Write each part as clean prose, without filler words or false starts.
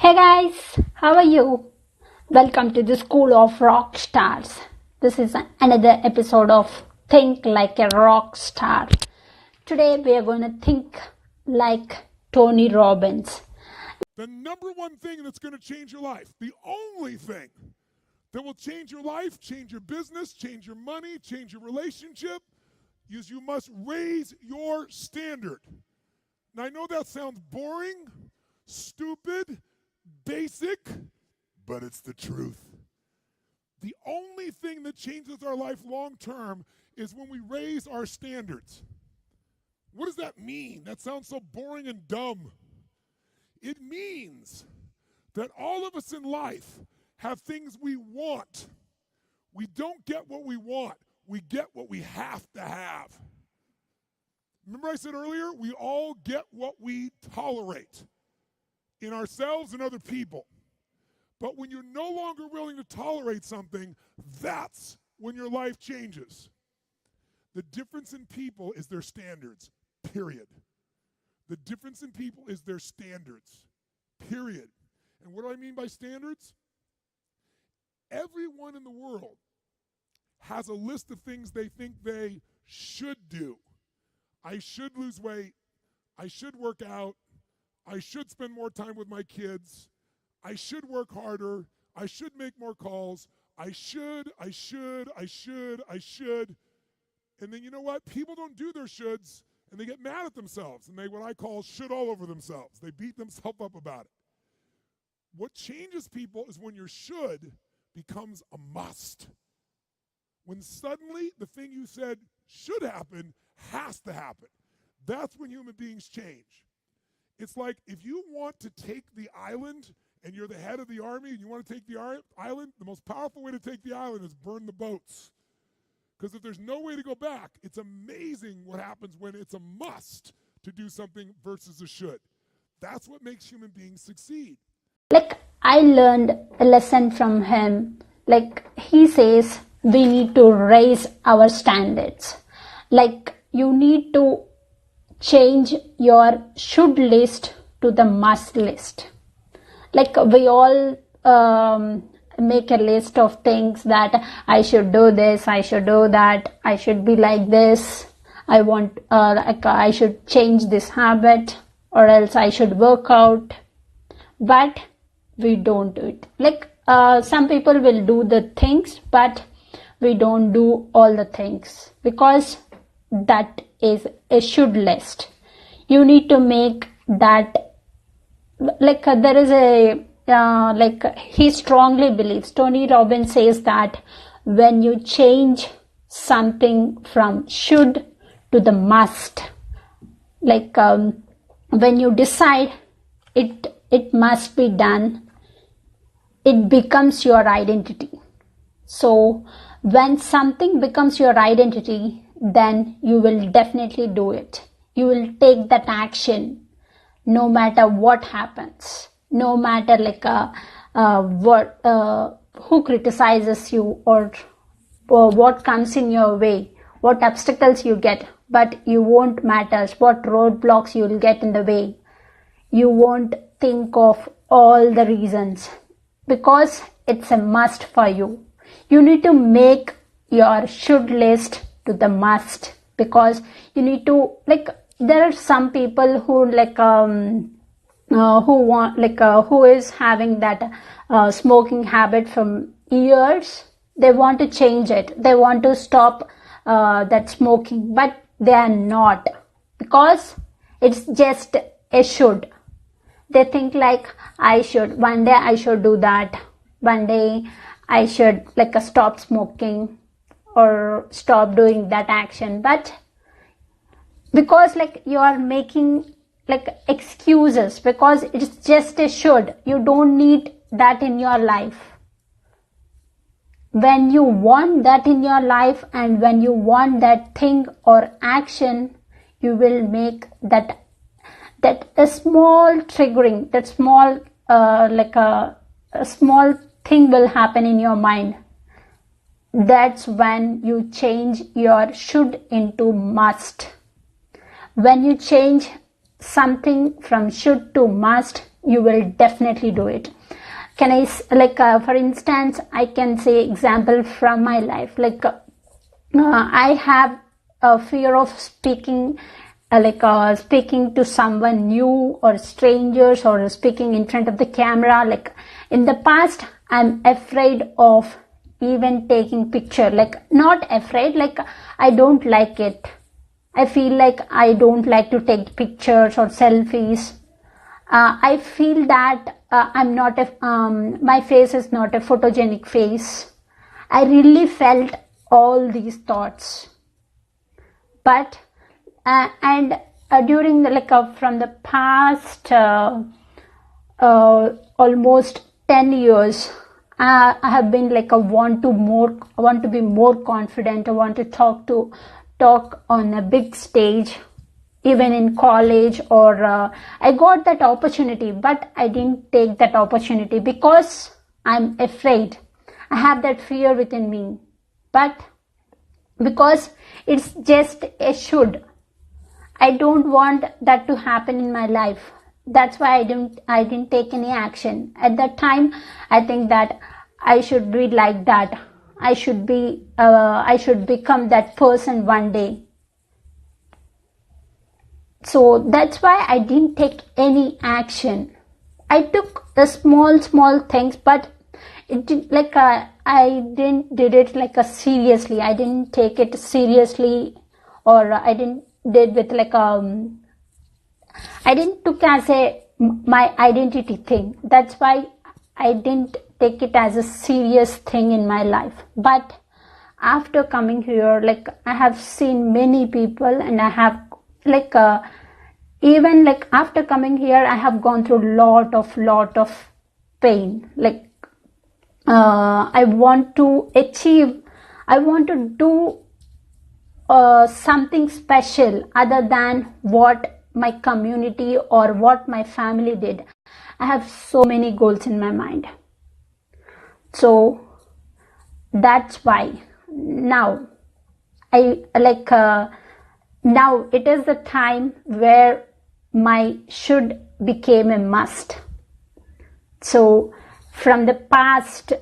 Hey guys, how are you? Welcome to the School of Rockstars. This is another episode of Think Like a Rockstar. Today we are going to think like Tony Robbins. The number one thing that's going to change your life, the only thing that will change your life, change your business, change your money, change your relationship, is you must raise your standard. Now, I know that sounds boring, stupid, basic, but it's the truth. The only thing that changes our life long term is when we raise our standards. What does that mean? That sounds so boring and dumb. It means that all of us in life have things we want. We don't get what we want. We get what we have to have. Remember I said earlier, we all get what we tolerate in ourselves and other people. But when you're no longer willing to tolerate something, that's when your life changes. The difference in people is their standards, period. The difference in people is their standards, period. And what do I mean by standards? Everyone in the world has a list of things they think they should do. I should lose weight. I should work out. I should spend more time with my kids. I should work harder. I should make more calls. I should. And then you know what? People don't do their shoulds, and they get mad at themselves, and they what I call should all over themselves. They beat themselves up about it. What changes people is when your should becomes a must. When suddenly the thing you said should happen has to happen. That's when human beings change. It's like if you want to take the island and you're the head of the army and you want to take the island, the most powerful way to take the island is burn the boats. Because if there's no way to go back, it's amazing what happens when it's a must to do something versus a should. That's what makes human beings succeed. Like I learned a lesson from him. Like he says, we need to raise our standards. Like you need to change your should list to the must list. Like we all make a list of things that I should do this, I should do that, I should be like this, I should change this habit, or else I should work out. But we don't do it. Like some people will do the things, but we don't do all the things because that is a should list. You need to make that, like there is a like he strongly believes, Tony Robbins says that when you change something from should to the must, like when you decide it must be done, it becomes your identity. So when something becomes your identity, then you will definitely do it. You will take that action no matter what happens, no matter like who criticizes you or what comes in your way, what obstacles you get, but you won't matter what roadblocks you will get in the way. You won't think of all the reasons because it's a must for you. You need to make your should list to the must because you need to, like there are some people who like who is having that smoking habit from years. They want to change it. They want to stop that smoking, but they are not because it's just a should. They think like one day I should do that. One day I should like stop smoking or stop doing that action. But because like you are making like excuses because it's just a should. You don't need that in your life. When you want that in your life and when you want that thing or action, you will make that a small triggering, that small a small thing will happen in your mind. That's when you change your should into must. When you change something from should to must, you will definitely do it. Can I, for instance, I can say example from my life. I have a fear of speaking, speaking to someone new or strangers, or speaking in front of the camera. Like in the past, I'm afraid of even taking picture. Not afraid, I don't like it. I feel like I don't like to take pictures or selfies. I feel that I'm not my face is not a photogenic face. I really felt all these thoughts. But during the from the past almost 10 years, I have been I want to be more confident. I want to talk on a big stage, even in college, or I got that opportunity, but I didn't take that opportunity because I'm afraid. I have that fear within me, but because it's just a should. I don't want that to happen in my life. That's why I didn't take any action. At that time, I think that I should be like that. I should become that person one day. So that's why I didn't take any action. I took the small things, but it did, I didn't did it seriously. I didn't take it seriously, or I didn't did with I didn't took as my identity thing. That's why I didn't take it as a serious thing in my life. But after coming here, I have seen many people, and I have even after coming here, I have gone through lot of pain. I want to achieve, I want to do something special other than what my community or what my family did. I have so many goals in my mind. So that's why now now it is the time where my should became a must. So from the past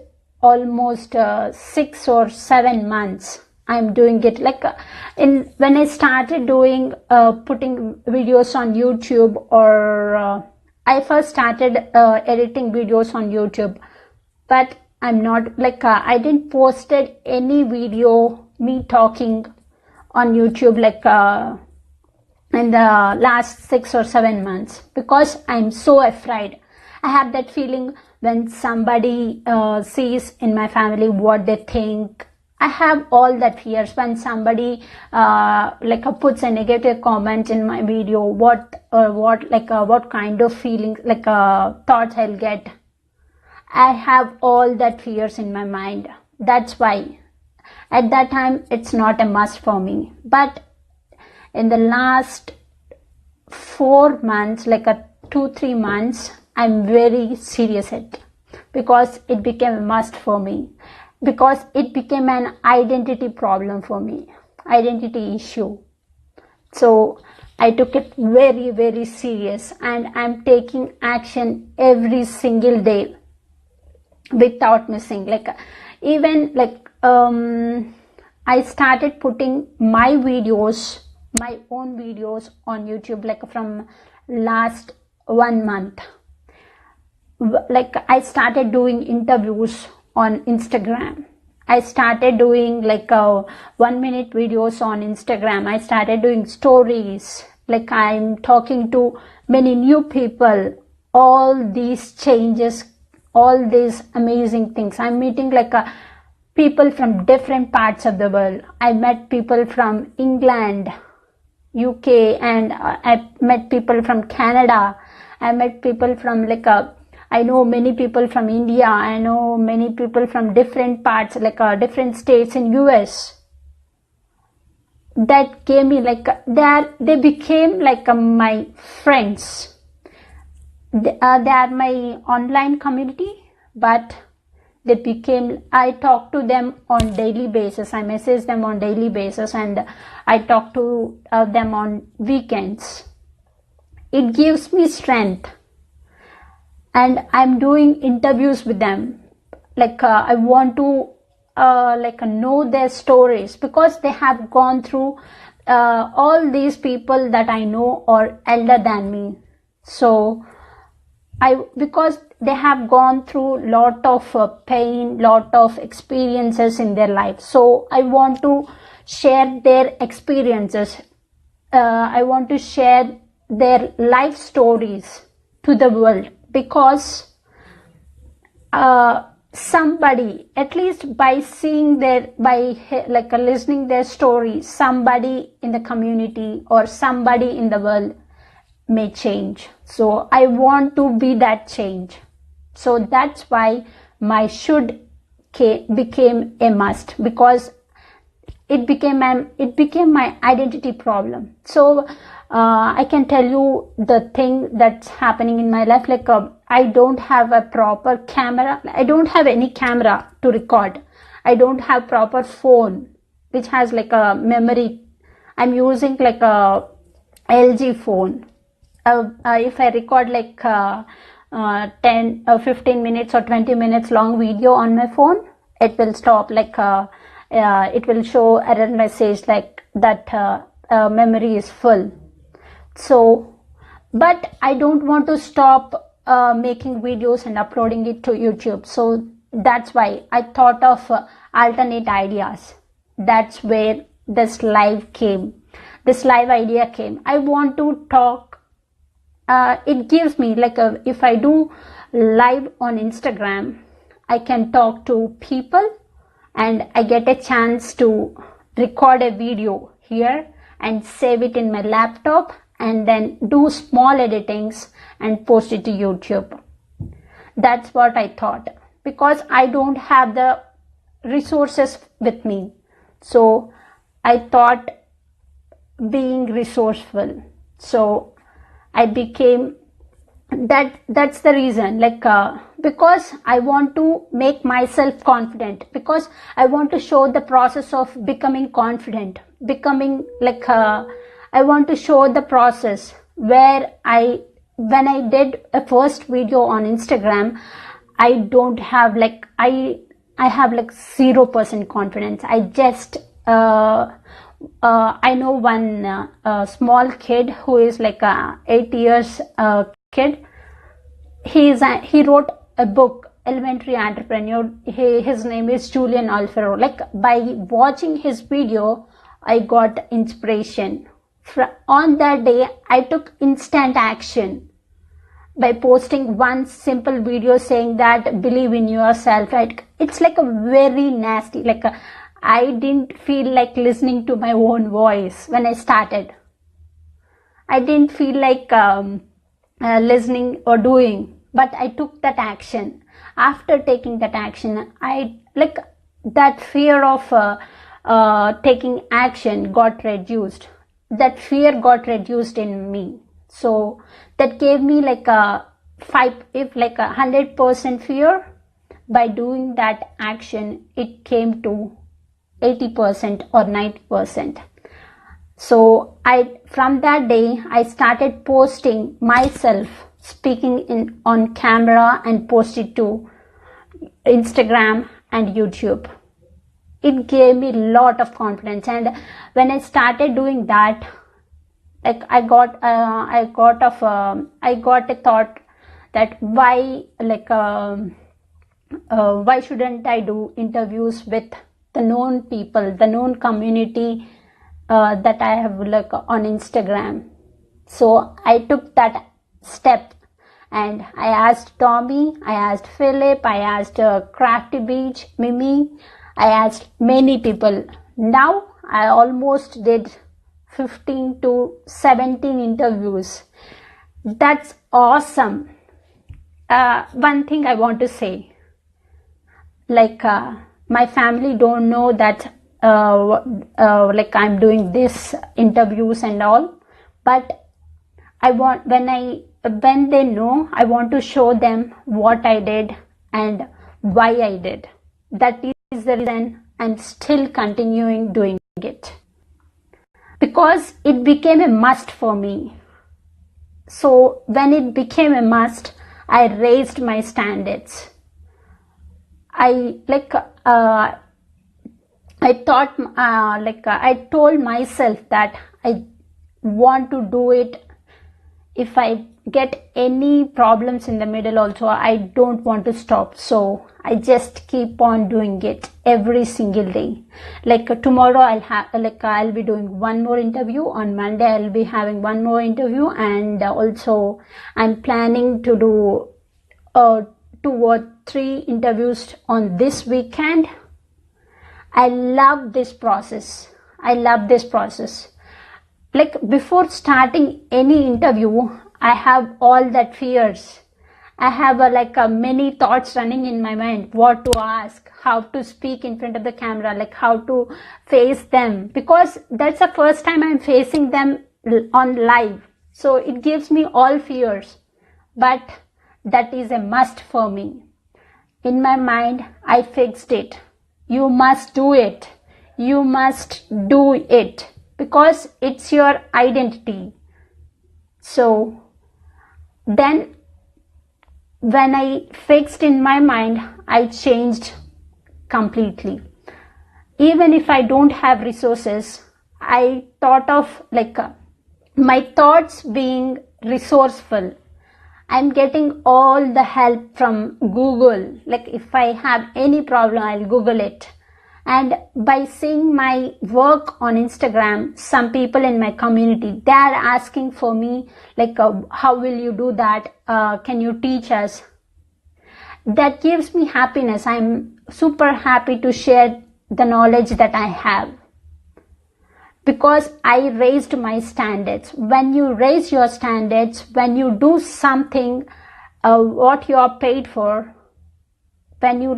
almost 6 or 7 months, I'm doing it. When I started doing putting videos on YouTube, or I first started editing videos on YouTube, but I'm not I didn't posted any video me talking on YouTube in the last 6 or 7 months, because I'm so afraid. I have that feeling when somebody sees in my family what they think. I have all that fears when somebody puts a negative comment in my video. What kind of feelings thoughts I'll get. I have all that fears in my mind. That's why at that time it's not a must for me. But in the last 4 months, 2-3 months, I'm very serious at it, because it became a must for me, because it became an identity problem for me, identity issue. So I took it very, very serious, and I'm taking action every single day without missing. I started putting my videos, my own videos on YouTube from last 1 month. I started doing interviews on Instagram. I started doing 1-minute videos on Instagram. I started doing stories. I'm talking to many new people. All these changes, all these amazing things. I'm meeting people from different parts of the world. I met people from England, UK, and I met people from Canada. I met people from I know many people from India. I know many people from different parts, different states in US. That gave me they became my friends. They are my online community, but they became, I talk to them on daily basis. I message them on daily basis, and I talk to them on weekends. It gives me strength. and I'm doing interviews with them. I want to know their stories, because they have gone through, all these people that I know are elder than me. So because they have gone through lot of pain, lot of experiences in their life, so I want to share their experiences. I want to share their life stories to the world, because somebody, at least by seeing their, by listening their story, somebody in the community or somebody in the world may change. So I want to be that change. So that's why my should became a must, because it became my identity problem. So I can tell you the thing that's happening in my life. I don't have a proper camera. I don't have any camera to record. I don't have proper phone which has a memory. I'm using a LG phone. If I record 10 or 15 minutes or 20 minutes long video on my phone, it will stop. It will show error message that memory is full. So, but I don't want to stop making videos and uploading it to YouTube. So that's why I thought of alternate ideas. That's where this live idea came. I want to talk. It gives me if I do live on Instagram, I can talk to people, and I get a chance to record a video here and save it in my laptop, and then do small editings and post it to YouTube. That's what I thought, because I don't have the resources with me. So I thought being resourceful. So I became that's the reason, because I want to make myself confident, because I want to show the process of becoming confident, I want to show the process where when I did a first video on Instagram, I don't have I have 0% confidence. I just I know one small kid who is 8 years kid. He wrote a book, Elementary Entrepreneur. His name is Julian Alfaro. By watching his video, I got inspiration. On that day, I took instant action by posting one simple video saying that believe in yourself. It's a very nasty, I didn't feel like listening to my own voice when I started. I didn't feel like listening or doing, but I took that action. After taking that action, I that fear of taking action got reduced. That fear got reduced in me. So that gave me a 100% fear. By doing that action, it came to 80% or 90%. So from that day, I started posting myself, speaking on camera, and post it to Instagram and YouTube. It gave me a lot of confidence, and when I started doing that, I got a thought that why shouldn't I do interviews with the known people, the known community that I have on Instagram. So I took that step, and I asked Tommy, I asked Philip, I asked Crafty Beach, Mimi, I asked many people. Now I almost did 15 to 17 interviews. That's awesome. One thing I want to say, my family don't know that I'm doing this interviews and all, but when they know, I want to show them what I did and why I did. That is the reason I'm still continuing doing it, because it became a must for me. So when it became a must, I raised my standards. I told myself that I want to do it. If I get any problems in the middle also, I don't want to stop. So I just keep on doing it every single day. Tomorrow I'll be doing one more interview. On Monday I'll be having one more interview, and also I'm planning to do 2 or 3 interviews on this weekend. I love this process. Before starting any interview, I have all that fears. I have many thoughts running in my mind. What to ask, how to speak in front of the camera, how to face them. Because that's the first time I'm facing them on live. So it gives me all fears. But that is a must for me. In my mind, I fixed it. You must do it. You must do it. Because it's your identity. So then when I fixed in my mind, I changed completely. Even if I don't have resources, I thought of my thoughts being resourceful. I'm getting all the help from Google. If I have any problem, I'll Google it. And by seeing my work on Instagram, some people in my community, they are asking for me, how will you do that? Can you teach us? That gives me happiness. I'm super happy to share the knowledge that I have. Because I raised my standards. When you raise your standards, when you do something, what you are paid for, when you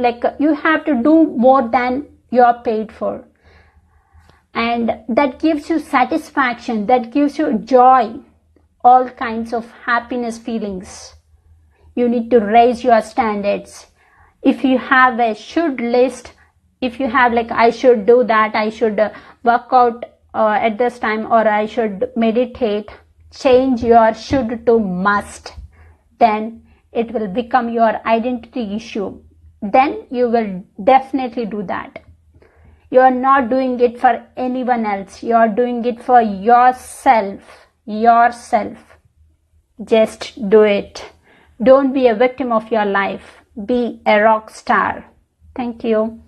have to do more than you are paid for. And that gives you satisfaction, that gives you joy, all kinds of happiness feelings. You need to raise your standards. If you have a should list, if you have I should do that, I should work out at this time, or I should meditate, change your should to must. Then it will become your identity issue. Then you will definitely do that. You are not doing it for anyone else. You are doing it for yourself. Just do it. Don't be a victim of your life. Be a rock star. Thank you.